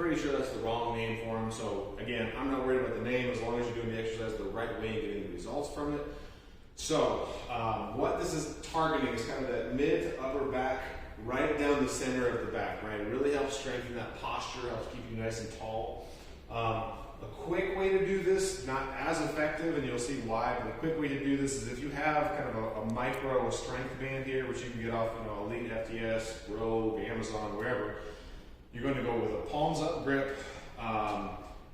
pretty sure that's the wrong name for them. So again, I'm not worried about the name as long as you're doing the exercise the right way and getting the results from it. So what this is targeting is kind of that mid to upper back, right down the center of the back, right? It really helps strengthen that posture, helps keep you nice and tall. A quick way to do this, not as effective, and you'll see why, but a quick way to do this is if you have kind of a micro strength band here, which you can get off, Elite, FTS, Rogue, Amazon, wherever, you're going to go with a palms up grip,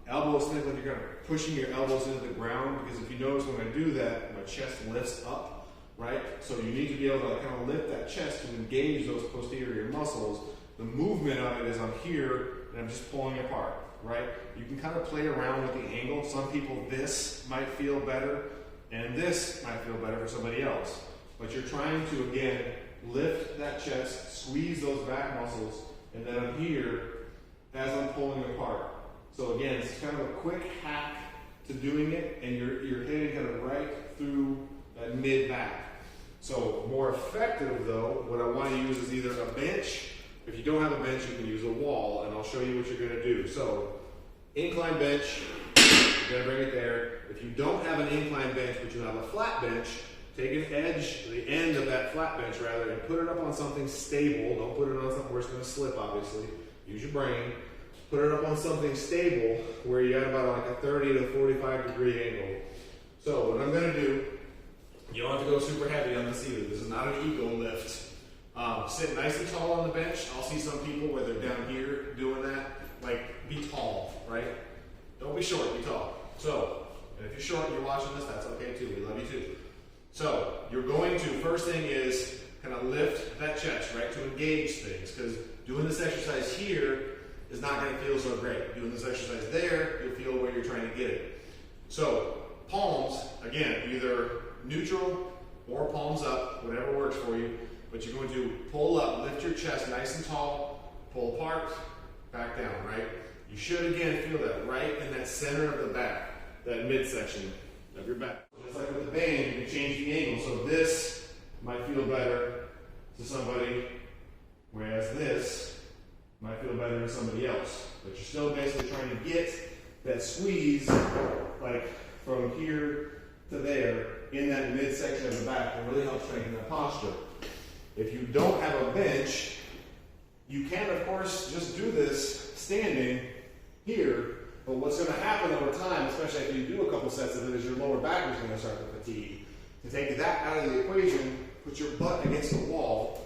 elbows think like you're kind of pushing your elbows into the ground, because if you notice when I do that, my chest lifts up, right? So you need to be able to kind of lift that chest to engage those posterior muscles. The movement of it is I'm here and I'm just pulling apart, right? You can kind of play around with the angle. Some people, this might feel better and this might feel better for somebody else. But you're trying to, again, lift that chest, squeeze those back muscles, and then I'm here as I'm pulling apart. So again, it's kind of a quick hack to doing it, and you're hitting kind of right through that mid back. So more effective though, what I want to use is either a bench. If you don't have a bench, you can use a wall, and I'll show you what you're going to do. So incline bench, you're going to bring it there. If you don't have an incline bench, but you have a flat bench, take an edge, the end of that flat bench rather, and put it up on something stable. Don't put it on something where it's going to slip, obviously. Use your brain. Put it up on something stable where you got about like a 30 to 45 degree angle. So what I'm going to do, you don't have to go super heavy on this either. This is not an eco lift. Sit nice and tall on the bench. I'll see some people where they're down here doing that. Like, be tall, right? Don't be short, be tall. So, and if you're short and you're watching this, that's okay too. We love you too. So, you're going to, first thing is kind of lift that chest, right? To engage things. Because doing this exercise here is not going to feel so great. Doing this exercise there, you'll feel where you're trying to get it. So, palms, again, either neutral or palms up, whatever works for you. But you're going to pull up, lift your chest nice and tall, pull apart, back down, right? You should, again, feel that right in that center of the back, that midsection of your back. Just like with the band, you can change the angle. So this might feel better to somebody, whereas this might feel better to somebody else. But you're still basically trying to get that squeeze, like from here to there, in that midsection of the back, and really help strengthen that posture. If you don't have a bench, you can, of course, just do this standing here, but what's going to happen over time, especially if you do a couple sets of it, is your lower back is going to start to fatigue. To take that out of the equation, put your butt against the wall.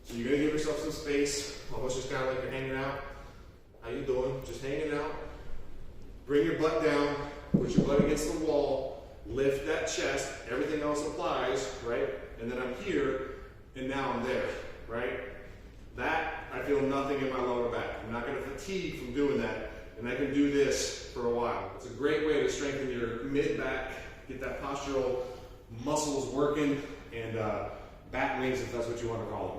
So you're going to give yourself some space, almost just kind of like you're hanging out. How you doing? Just hanging out. Bring your butt down, put your butt against the wall, lift that chest, everything else applies, right? And then I'm here, and now I'm there, right? That, I feel nothing in my lower back. I'm not going to fatigue from doing that, and I can do this for a while. It's a great way to strengthen your mid-back, get that postural muscles working, and Batwings, if that's what you want to call them.